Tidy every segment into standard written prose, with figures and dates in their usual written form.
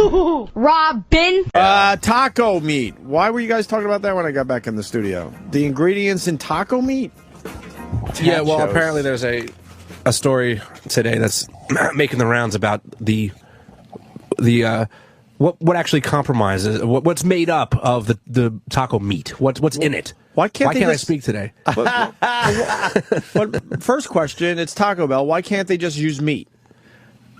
HooHooHooRobin. Taco meat. Why were you guys talking about that when I got back in the studio? The ingredients in taco meat? Yeah, well, apparently there's a story today that's making the rounds about the what actually compromises what's made up of the taco meat. What's in it? Why can't I speak today? But first question, it's Taco Bell. Why can't they just use meat?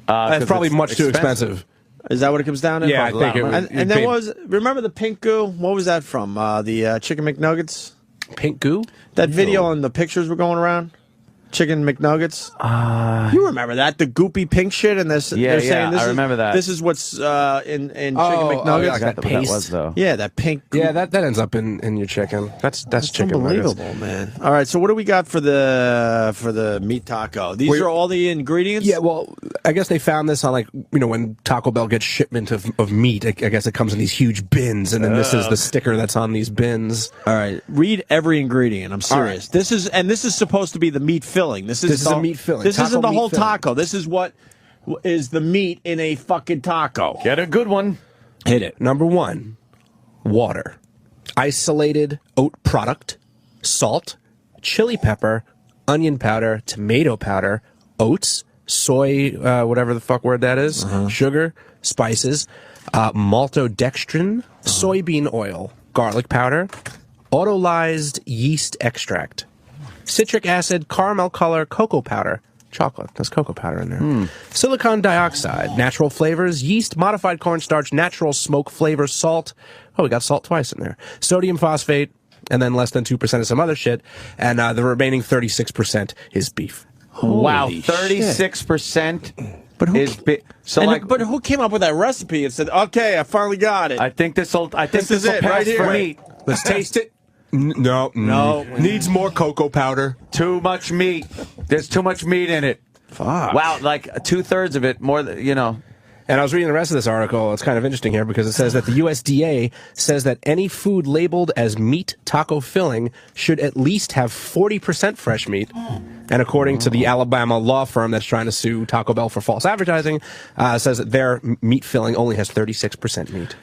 It's probably much too expensive. Is that what it comes down to? Yeah, I think it would. And there was, remember the pink goo? What was that from? The Chicken McNuggets? Pink goo? That video and the pictures were going around? Chicken McNuggets? You remember that? The goopy pink shit? And they're saying this I remember that. This is what's in Chicken McNuggets? Yeah, that paste. That was, though. Yeah, that pink goop. Yeah, that ends up in your chicken. That's chicken. Unbelievable, man. All right, so what do we got for the meat taco? These are all the ingredients? Yeah, well, I guess they found this on, when Taco Bell gets shipment of meat, I guess it comes in these huge bins, and then this is the sticker that's on these bins. All right, read every ingredient. I'm serious. Right. This is supposed to be the meat filling. This is a meat filling. This isn't the whole filling. taco. This is what is the meat in a fucking taco. Get a good one. Hit it. Number 1, water. Isolated oat product, salt, chili pepper, onion powder, tomato powder, oats, soy, whatever the fuck word that is, sugar, spices, maltodextrin, soybean oil, garlic powder, autolyzed yeast extract, citric acid, caramel color, cocoa powder, chocolate. There's cocoa powder in there. Silicon dioxide, natural flavors, yeast, modified cornstarch, natural smoke flavor, salt. Oh, we got salt twice in there. Sodium phosphate, and then less than 2% of some other shit. And the remaining 36% is beef. Wow, 36%. But who, but who came up with that recipe and said, "Okay, I finally got it"? I think this will is it pass right here. for meat. Let's taste it. No. Needs more cocoa powder. Too much meat. There's too much meat in it. Fuck. Wow, like 2/3 of it, more than, And I was reading the rest of this article. It's kind of interesting here because it says that the USDA says that any food labeled as meat taco filling should at least have 40% fresh meat. And according to the Alabama law firm that's trying to sue Taco Bell for false advertising, says that their meat filling only has 36% meat.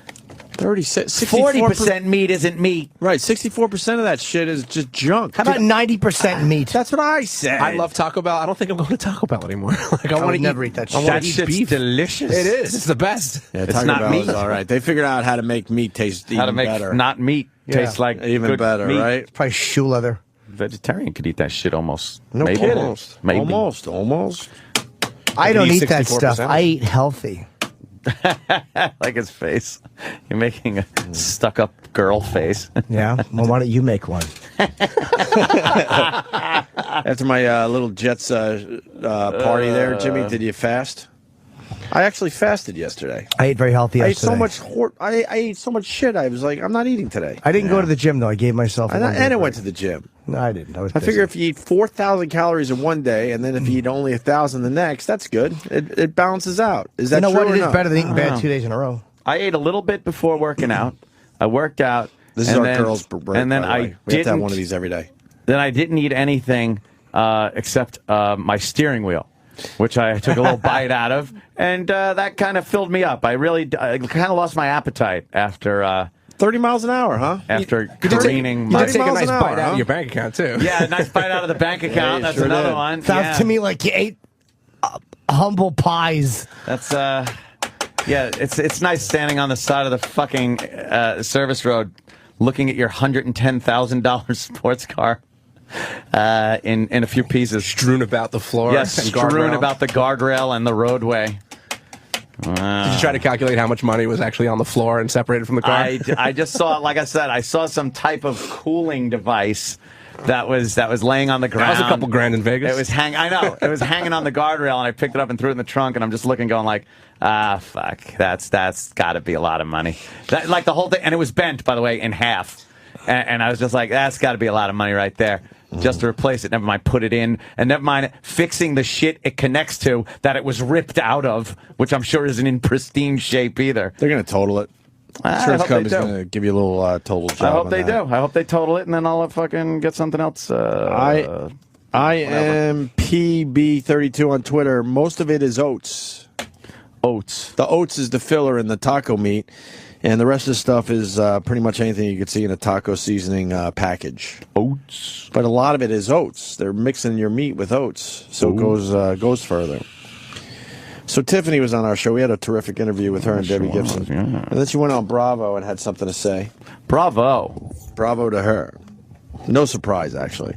40% meat isn't meat. Right, 64% of that shit is just junk. How about 90% meat? That's what I said. I love Taco Bell. I don't think I'm going to Taco Bell anymore. I want to never eat that shit. That shit's delicious. It is. It's the best. Yeah, it's Taco not Bell meat. is all right. They figured out how to make meat taste even better. How to make not meat taste like even good better, meat. right? Probably shoe leather. Vegetarian could eat that shit almost. No Maybe. kidding. Almost. I don't eat that 64%. stuff. I eat healthy. Like his face. You're making a stuck-up girl face. Yeah? Well, why don't you make one? After my little Jets party there, Jimmy, did you fast? I actually fasted yesterday. I ate very healthy yesterday. I ate so much shit. I was like, I'm not eating today. I didn't go to the gym, though. I gave myself And I went to the gym. No, I didn't. I figure if you eat 4,000 calories in one day, and then if you eat only 1,000 the next, that's good. It balances out. Is that true what? or It is no? better than eating bad 2 days in a row. I ate a little bit before working out. I worked out. This is our girls' break, and then by the way. We have to have one of these every day. Then I didn't eat anything except my steering wheel, which I took a little bite out of, and that kind of filled me up. I kind of lost my appetite after 30 miles an hour, huh? After careening. You did take a 30 nice miles an bite hour, out huh? of your bank account, too. Yeah, a nice bite out of the bank account. Yeah, That's sure another did. one. Sounds to me like you ate humble pies. That's yeah. It's nice standing on the side of the fucking service road, looking at your $110,000 sports car in a few pieces, Strewn about the floor. yes, and strewn guardrail. about the guardrail and the roadway. Did you try to calculate how much money was actually on the floor and separated from the car? I just saw, like I said, I saw some type of cooling device that was laying on the ground. That was a couple grand in Vegas. It was I know. It was hanging on the guardrail, and I picked it up and threw it in the trunk, and I'm just looking, going like, fuck, that's got to be a lot of money. Like the whole thing, and it was bent, by the way, in half. And I was just like, that's got to be a lot of money right there. Just to replace it. Never mind, put it in. And never mind fixing the shit it connects to that it was ripped out of, which I'm sure isn't in pristine shape either. They're going to total it. Insurance company's going to give you a little total job. I hope they do. I hope they total it, and then I'll fucking get something else. I am PB32 on Twitter. Most of it is oats. Oats. The oats is the filler in the taco meat, and the rest of the stuff is pretty much anything you could see in a taco seasoning package. Oats. But a lot of it is oats. They're mixing your meat with oats, so it goes further. So Tiffany was on our show. We had a terrific interview with her and Debbie Gibson. Yeah. And then she went on Bravo and had something to say. Bravo. Bravo to her. No surprise, actually.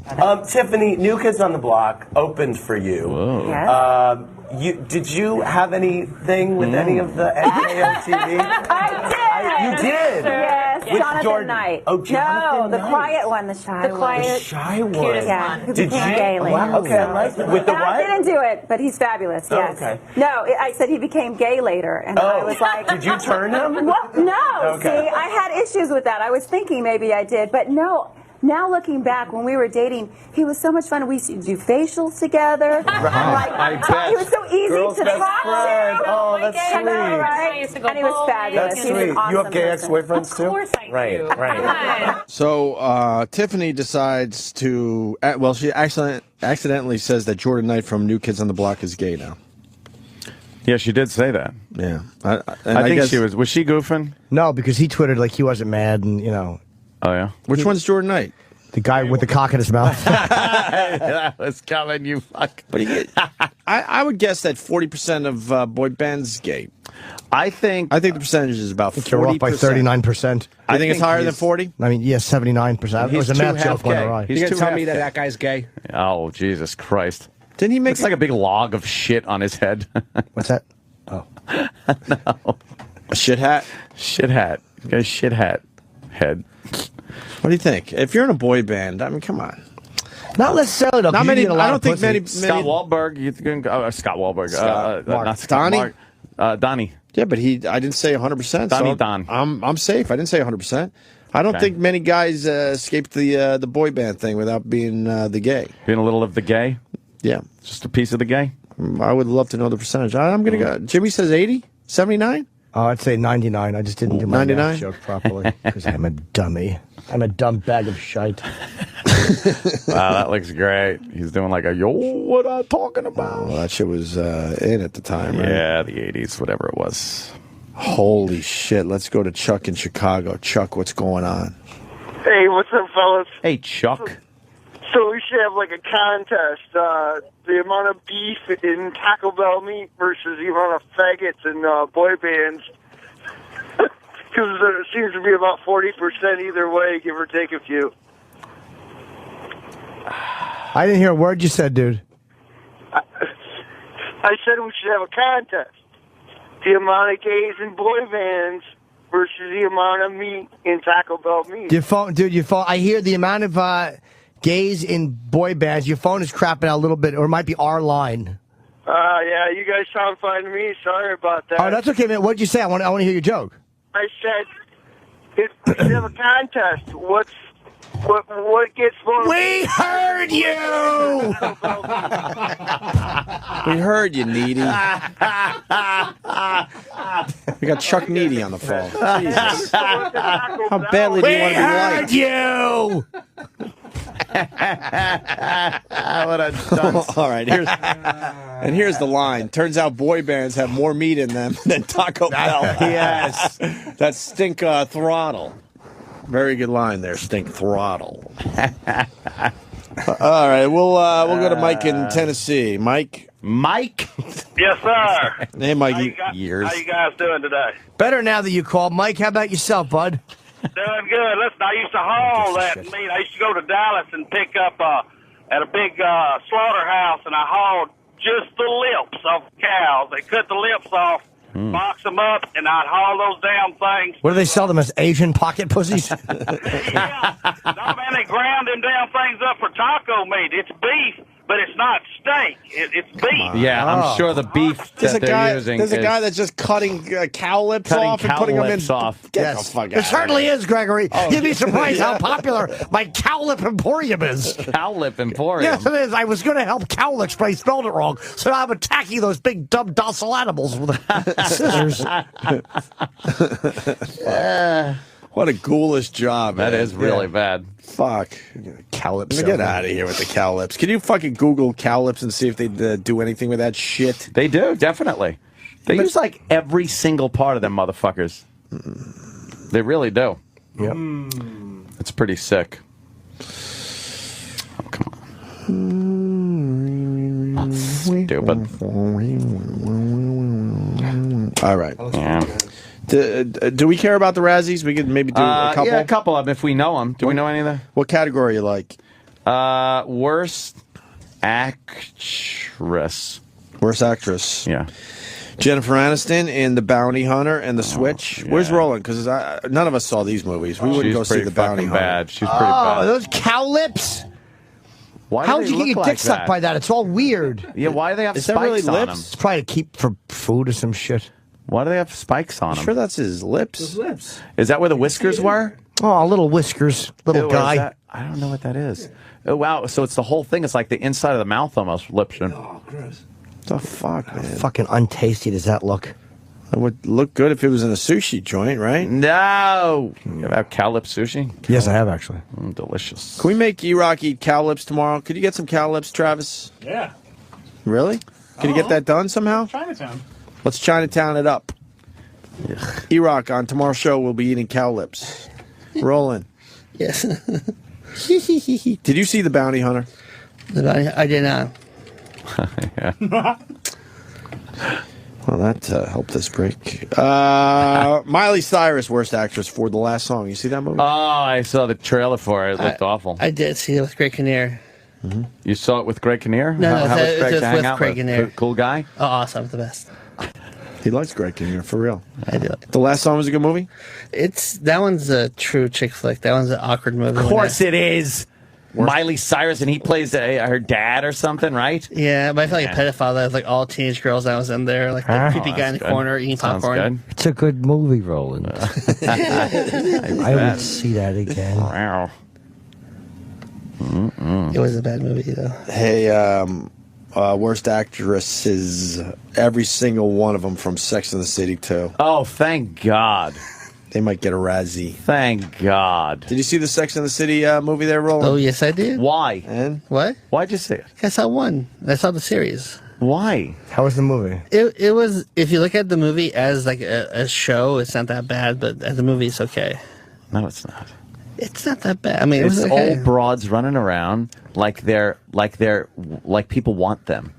Tiffany, New Kids on the Block opened for you. Whoa. Yes. Did you have anything with any of the NKO TV? I did. You did? Yes. With Jonathan Jordan. Knight. Oh, Jonathan No, the Knight. quiet one, the shy one. The quiet, Shy one. cutest one. Who Did became you? gay later. Wow, okay, I like that. With the And what? I didn't do it, but he's fabulous. Oh, Yes. okay. No, I said he became gay later, and I was like, Did you turn him? Well, no. Okay. See, I had issues with that. I was thinking maybe I did, but no. Now looking back, when we were dating, he was so much fun. We used to do facials together. I bet. He was so easy Girl's to best talk friend. to. Oh, that's I know, sweet. right? And he was fabulous. That's He was an sweet. awesome You have gay person. ex-boyfriends Of too? course I do. Right. So Tiffany decides to, she accidentally says that Jordan Knight from New Kids on the Block is gay now. Yeah, she did say that. Yeah. I think guess, she was. Was she goofing? No, because he twittered like he wasn't mad, and Oh, yeah. Which one's Jordan Knight? the guy with the cock in his mouth. That was coming, you fuck. But I would guess that 40% of boy bands gay. I think I think the percentage is about 40%. You're off by 39%. I think it's higher than he's- 40? I mean, yeah, 79%. It was a He's math too joke went half awry. gay. You He's gonna too tell me half that gay. that guy's gay? Oh, Jesus Christ. Didn't he make It's like a big log of shit on his head. What's that? Oh. a shit hat? Shit hat. Guy's shit hat. Head. What do you think? If you're in a boy band, I mean, come on. Not necessarily, though. 'cause Not you many. get a lot I don't of think pussy. many. Scott Wahlberg. You think, Scott Wahlberg. Mark. Not Scott, Donnie? Mark. Donnie. Yeah, but I didn't say 100%. Donnie so Don. I'm safe. I didn't say 100%. I don't Okay. think many guys escaped the boy band thing without being the gay. Being a little of the gay. Yeah, Just a piece of the gay. I would love to know the percentage. I'm gonna go. Jimmy says 80, 79. Oh, I'd say 99. I just didn't do my 99? math joke properly because I'm a dummy. I'm a dumb bag of shite. Wow, that looks great. He's doing like a yo, what I talking about? Well, that shit was in at the time, right? Yeah, the 80s, whatever it was. Holy shit! Let's go to Chuck in Chicago. Chuck, what's going on? Hey, what's up, fellas? Hey, Chuck. So we should have like a contest. The amount of beef in Taco Bell meat versus the amount of faggots in boy bands. Because there seems to be about 40% either way, give or take a few. I didn't hear a word you said, dude. I said we should have a contest. The amount of gays in boy bands versus the amount of meat in Taco Bell meat. Your phone, dude, your phone. I hear the amount of gays in boy bands. Your phone is crapping out a little bit, or it might be our line. Yeah, you guys sound fine to me. Sorry about that. Oh, that's okay, man. What did you say? I want to hear your joke. I said, if we should have a contest. What gets more? We heard you! We heard you, Needy. We got Chuck Needy on the phone. Jesus. How badly do you want to be liked? you! What a dunce. All right, here's the line. Turns out boy bands have more meat in them than Taco Bell. Yes. That's Stink Throttle. Very good line there, Stink Throttle. All right, we'll go to Mike in Tennessee. Mike. Yes, sir. Hey, Mike. How you guys doing today? Better now that you called. Mike, how about yourself, bud? Doing good. Listen, I used to haul that meat. I used to go to Dallas and pick up at a big slaughterhouse, and I hauled just the lips of cows. They cut the lips off, box them up, and I'd haul those damn things. What do they sell them as? Asian pocket pussies? Yeah. No, man, they ground them damn things up for taco meat. It's beef, but it's not steak. It's beef. Yeah, I'm sure the beef There's that a they're guy. using There's a is guy that's just cutting cow lips off and cow putting them in. lips off. Get the fuck out. It certainly is, Gregory. Oh, You'd be surprised how popular my Cowlip Emporium is. Cowlip Emporium. Yes, it is. I was going to help Cowlicks, but I spelled it wrong. So now I'm attacking those big, dumb, docile animals with scissors. What a ghoulish job. That man. is really bad. Fuck. Cow lips. Get out of here with the cow lips. Can you fucking Google cow lips and see if they do anything with that shit? They do, definitely. They use like every single part of them motherfuckers. They really do. Yep. It's pretty sick. Oh, come on. That's stupid. All right. Yeah. Do we care about the Razzies? We could maybe do a couple. Yeah, a couple of them if we know them. Do we know any of them? What category you like? Worst actress. Worst actress. Yeah. Jennifer Aniston in The Bounty Hunter and The Switch. yeah. Where's Roland? Because none of us saw these movies. We wouldn't She's go see pretty The Bounty fucking Hunter. bad. She's pretty Oh, bad. those cow lips. Why How do did they you get look your like dick sucked by that? It's all weird. Yeah, why do they have Is that spikes really on lips? them? It's probably to keep for food or some shit. Why do they have spikes on I'm them? sure that's his lips. Is that where the whiskers were? Oh, little whiskers, little Ew, or is guy. that- I don't know what that is. Oh, wow. So it's the whole thing. It's like the inside of the mouth almost. Lips. What the fuck, man? Fucking untasty does that look? It would look good if it was in a sushi joint, right? No. You ever have cow lip sushi? Yes, I have actually. Delicious. Can we make E-Rock eat cow lips tomorrow? Could you get some cow lips, Travis? Yeah. Really? Can you get that done somehow? Chinatown. Let's Chinatown it up. E-Rock on tomorrow's show will be eating cow lips. Roland. Yes. Did you see The Bounty Hunter? I did not. Well, that helped this break. Miley Cyrus, worst actress for The Last Song. You see that movie? Oh, I saw the trailer for it. It looked awful. I did see it with Greg Kinnear. You saw it with Greg Kinnear? No, How no, was it Greg was to hang with out Greg with? Kinnear. Cool guy? Oh, awesome. The best. He likes Greg Kinnear, for real. I do. The Last Song was a good movie? That one's a true chick flick. That one's an awkward movie. Of course it is. Miley Cyrus, and he plays her dad or something, right? Yeah, but I feel like a pedophile. That was like all teenage girls that was in there, like the creepy guy in the good. corner eating Sounds popcorn. good. It's a good movie, Roland. I would see that again. Wow. It was a bad movie though. Hey, worst actresses, every single one of them from Sex and the City, too. Oh, thank God. They might get a Razzie. Thank God. Did you see the Sex and the City movie there, Roland? Oh yes, I did. Why? And? What? Why'd you see it? I saw one. I saw the series. Why? How was the movie? It was. If you look at the movie as like a show, it's not that bad. But as a movie, it's okay. No, it's not. It's not that bad. I mean, it It's was okay. old broads running around like people want them,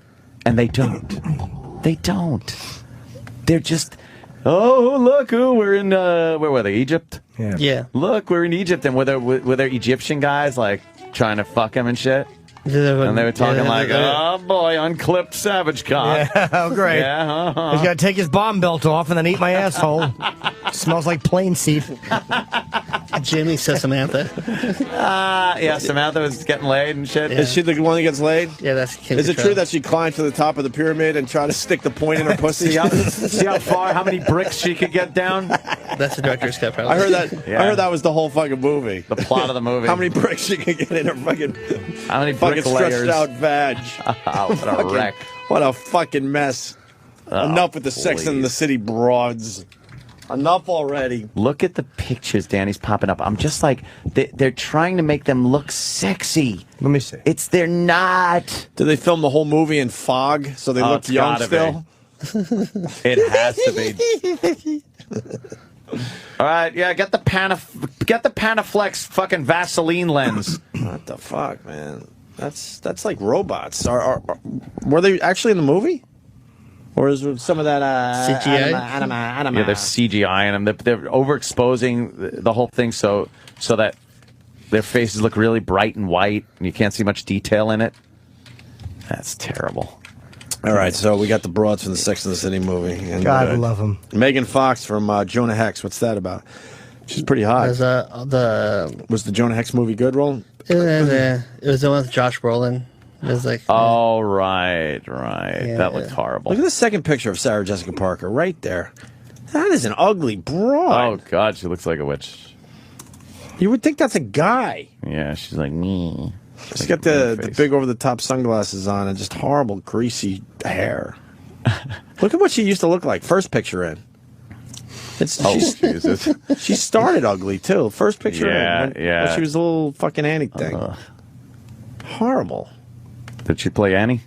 and they don't. They don't. They're just. Oh, look, we're in where were they? Egypt. Yeah. Look, we're in Egypt, and were there Egyptian guys like trying to fuck him and shit? And they were talking like, oh boy, unclipped savage cock. Yeah, oh great. Yeah, He's got to take his bomb belt off and then eat my asshole. Smells like plain seed. Jimmy says Samantha. yeah, Samantha was getting laid and shit. Yeah. Is she the one that gets laid? Yeah, that's Kim Is it Cattrall. true that she climbed to the top of the pyramid and tried to stick the point in her pussy? See how far, how many bricks she could get down? That's the director's cut, probably. I heard that. Yeah. I heard that was the whole fucking movie. The plot of the movie. How many bricks she could get in her fucking How many fucking brick stretched layers? out vag? Oh, what a wreck. What a fucking mess. Enough with the Sex and the City broads. Enough already. Look at the pictures Danny's popping up. I'm just like, they're trying to make them look sexy. Let me see. They're not. Did they film the whole movie in fog so they looked it's young gotta still? It has to be. All right, yeah, get the Panaflex fucking Vaseline lens. What the fuck, man? That's like robots. Were they actually in the movie? Or is some of that CGI? Yeah, they're CGI in them. They're overexposing the whole thing so that their faces look really bright and white, and you can't see much detail in it. That's terrible. All right, so we got the broads from the Sex and the City movie. And, God love him. Megan Fox from Jonah Hex. What's that about? She's pretty hot. Was Was the Jonah Hex movie good, Roland? it was the one with Josh Brolin. It was like Oh, right. Yeah, That looked horrible. Look at the second picture of Sarah Jessica Parker right there. That is an ugly broad. Oh, God, she looks like a witch. You would think that's a guy. Yeah, she's like me. She's got the big over-the-top sunglasses on and just horrible, greasy hair. Look at what she used to look like. First picture in. Jesus. She started ugly, too. First picture in. Yeah. When she was a little fucking Annie thing. Horrible. Did she play Annie?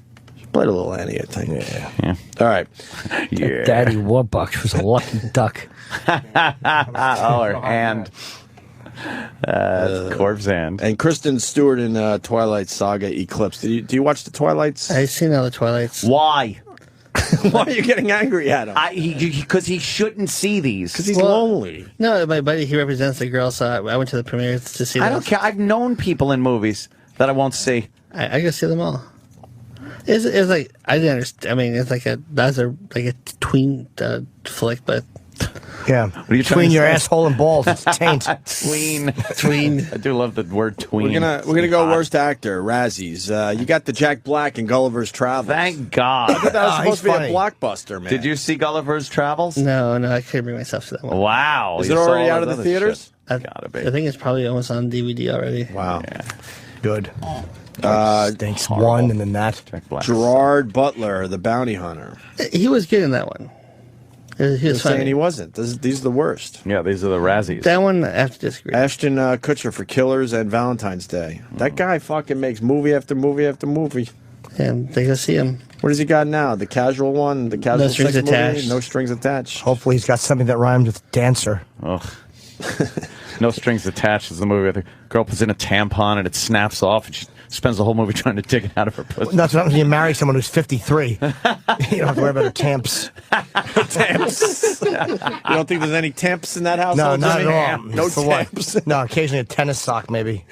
Played a little Annie, I think. Yeah. All right. Yeah. Daddy Warbucks was a lucky duck. And Corpse and. And Kristen Stewart in Twilight Saga Eclipse. Do you watch the Twilights? I've seen all the Twilights. Why? Why are you getting angry at him? Because he shouldn't see these. Because he's lonely. No, my buddy, he represents the girl, so I went to the premiere to see. I don't care. I've known people in movies that I won't see. I go see them all. It's like I didn't understand. I mean, it's like like a tween flick, but Yeah. What are you trying Between to your say? asshole and balls, it's taint. Tween. tween. I do love the word tween. We're gonna go worst actor, Razzies. You got the Jack Black in Gulliver's Travels. Thank God. That was supposed to be funny. a blockbuster, man. Did you see Gulliver's Travels? No, I couldn't bring myself to that one. Wow. Is You it already saw out of all the that other theaters? shit. Gotta be. I think it's probably almost on DVD already. Wow. Yeah. Good. Stinks horrible. one and then that. Jack Black. Gerard Butler, the bounty hunter. He was good in that one. He was They're saying funny. he wasn't. These are the worst. Yeah, these are the Razzies. That one, I have to disagree. Ashton Kutcher for Killers and Valentine's Day. That guy fucking makes movie after movie after movie. And they go see him. What has he got now? The casual one? The casual No strings sex movie? attached. No strings attached. Hopefully he's got something that rhymes with dancer. Ugh. No Strings Attached is the movie. The girl puts in a tampon and it snaps off, and she spends the whole movie trying to dig it out of her pussy. That's what happens when you marry someone who's 53. You don't have to worry about her tamps. Temps. You don't think there's any temps in that house? No, not at all. No For what? temps. No, occasionally a tennis sock, maybe.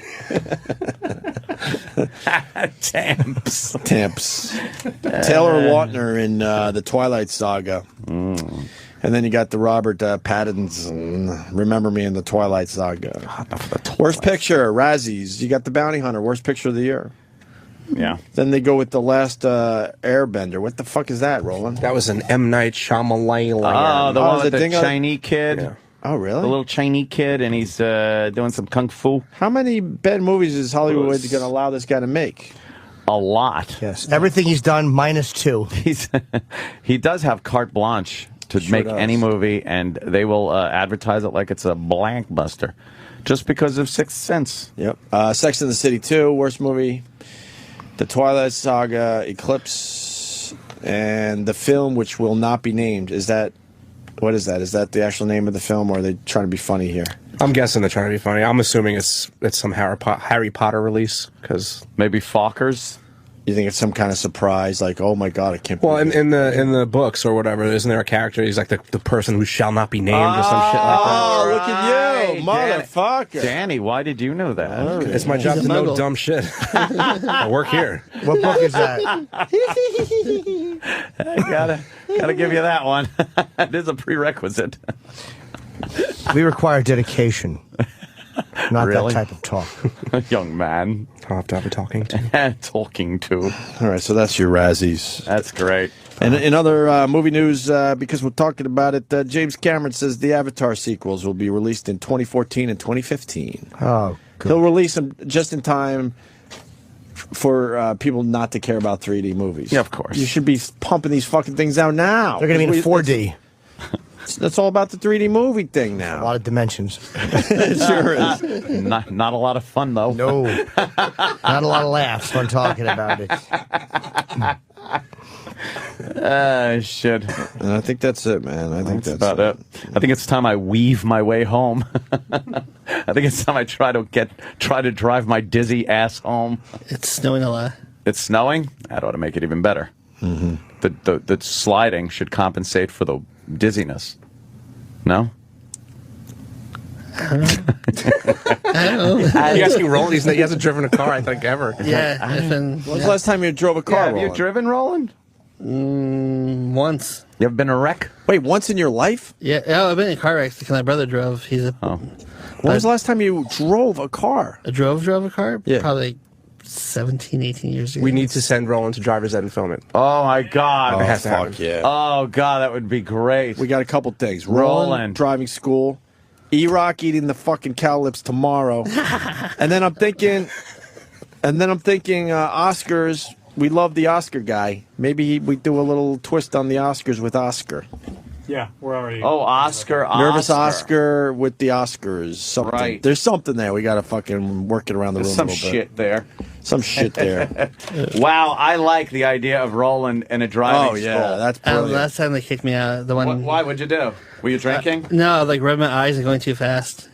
Tamps. Temps. Taylor Lautner in the Twilight Saga. And then you got the Robert Pattinson, Remember Me in the Twilight Saga. Worst picture, Razzies. You got the Bounty Hunter, worst picture of the year. Yeah. Then they go with the last Airbender. What the fuck is that, Roland? That was an M. Night Shyamalan. Oh, the Oh, one is with it the Dingo? Chinese kid. Yeah. Oh, really? The little Chinese kid, and he's doing some kung fu. How many bad movies is Hollywood going to allow this guy to make? A lot. Yes. Everything he's done, -2. He does have carte blanche to make does. any movie, and they will advertise it like it's a blankbuster, just because of Sixth Sense. Yep. Sex and the City 2, worst movie. The Twilight Saga, Eclipse, and the film which will not be named. What is that? Is that the actual name of the film, or are they trying to be funny here? I'm guessing they're trying to be funny. I'm assuming it's some Harry Potter release because Maybe Fockers. You think it's some kind of surprise, like, oh my god, I can't well, believe in the books or whatever, isn't there a character? He's like the person who shall not be named or some shit like that. Oh, look at you, Right, motherfucker. Danny, why did you know that? It's my job He's a to know muggle. dumb shit. I work here. What book is that? I gotta give you that one. It is a prerequisite. We require dedication, not Really? that type of talk. Young man. I'll have to have a talking to. Talking to. All right, so that's your Razzies. That's great. And in other movie news, because we're talking about it, James Cameron says the Avatar sequels will be released in 2014 and 2015. Oh, good. He'll release them just in time for people not to care about 3D movies. Yeah, of course. You should be pumping these fucking things out now. They're going to be in 4D. That's all about the 3D movie thing A now. lot of dimensions. It sure is. Not a lot of fun, though. No. Not a lot of laughs when talking about it. Shit. And I think that's it, man. I think That's about it. I think it's time I weave my way home. I think it's time I try to drive my dizzy ass home. It's snowing a lot. It's snowing. That ought to make it even better. Mm-hmm. The sliding should compensate for the dizziness. No. I don't know. You asking Roland? He hasn't driven a car, I think, ever. Yeah, it's been When's the last time you drove a car? Have you Roland? driven, Roland? once. You ever been in a wreck? Wait, once in your life? Yeah, oh, I've been in car wrecks because my brother drove. He's a. When was the last time you drove a car? I drove a car? Yeah. Probably 17, 18 years ago. We need to send Roland to driver's ed and film it. Oh my God! It has to happen. Fuck yeah. Oh God, that would be great. We got a couple things. Roland. Driving school. E-Rock eating the fucking cow lips tomorrow. and then I'm thinking Oscars. We love the Oscar guy. Maybe we do a little twist on the Oscars with Oscar. Yeah, where are you? Oh, Oscar. Nervous Oscar with the Oscars. Something. Right. There's something there. We got to fucking work it around the room Some a little shit bit. there. Some shit there. Wow, I like the idea of rolling in a driving Oh, yeah. school. That's brilliant. Last time they kicked me out, the one. Why would you do? Were you drinking? No, like rubbed my eyes and going too fast.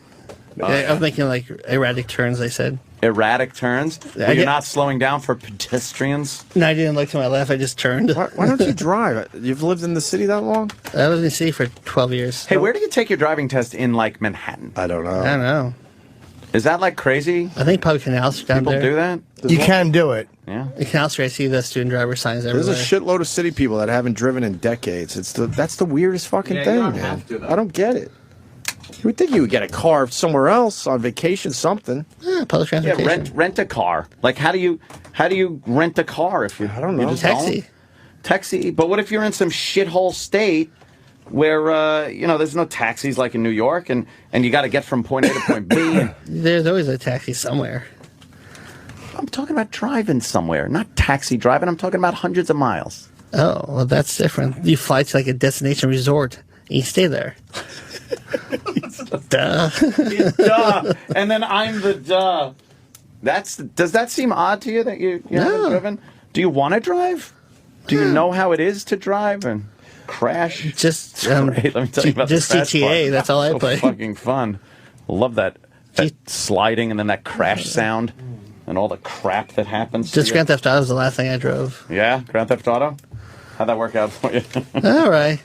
I was making like erratic turns. They said. Erratic turns? I Were you get- not slowing down for pedestrians? No, I didn't look to my left. I just turned. Why don't you drive? You've lived in the city that long? I was in the city for 12 years. Hey, where do you take your driving test in, like, Manhattan? I don't know. I don't know. Is that, like, crazy? I think public Canal Street down People there. do that? You can do it. Yeah. In Canal Street, I see the student driver signs There's everywhere. a shitload of city people that haven't driven in decades. That's the weirdest fucking Yeah, thing, you don't man. have to, though. I don't get it. You would think you would get a car somewhere else on vacation, something. Yeah, public Yeah, transportation. rent a car. Like, how do you rent a car if you? I don't know. You just Taxi. don't? Taxi. But what if you're in some shithole state where there's no taxis like in New York, and you got to get from point A to point B? And There's always a taxi somewhere. I'm talking about driving somewhere, not taxi driving. I'm talking about hundreds of miles. Oh, well, that's different. You fly to like a destination resort and you stay there. Duh. Duh. And then I'm the duh. Does that seem odd to you that you haven't No. driven? Do you want to drive? Do you know how it is to drive and crash? Just Great. Let me tell you about just the crash GTA. part. That's all I So play. fucking fun. Love that sliding and then that crash sound and all the crap that happens. to Just you. Grand Theft Auto was the last thing I drove. Yeah, Grand Theft Auto. How'd that work out for you? All right.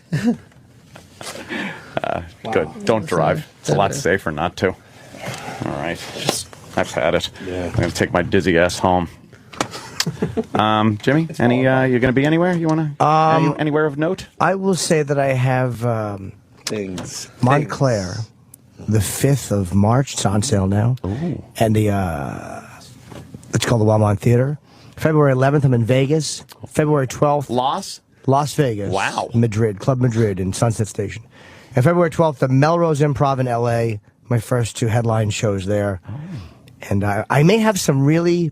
Good. Don't drive. It's a lot safer not to. All right. I've had it. Yeah. I'm gonna take my dizzy ass home. Jimmy, you're gonna be anywhere? You wanna anywhere of note? I will say that I have Things. Montclair, the 5th of March. It's on sale now. Ooh. And it's called the Walmart Theater. February 11th, I'm in Vegas. February 12th, Las Vegas. Wow. Madrid, Club Madrid in Sunset Station. And February 12th, the Melrose Improv in LA. My first 2 headline shows there. Oh. And I may have some really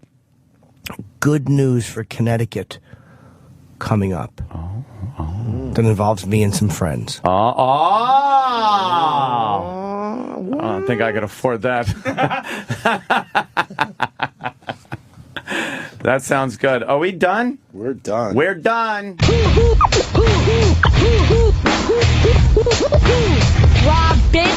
good news for Connecticut coming up. That involves me and some friends. I don't think I could afford that. That sounds good. Are we done? We're done. We're done. Robin,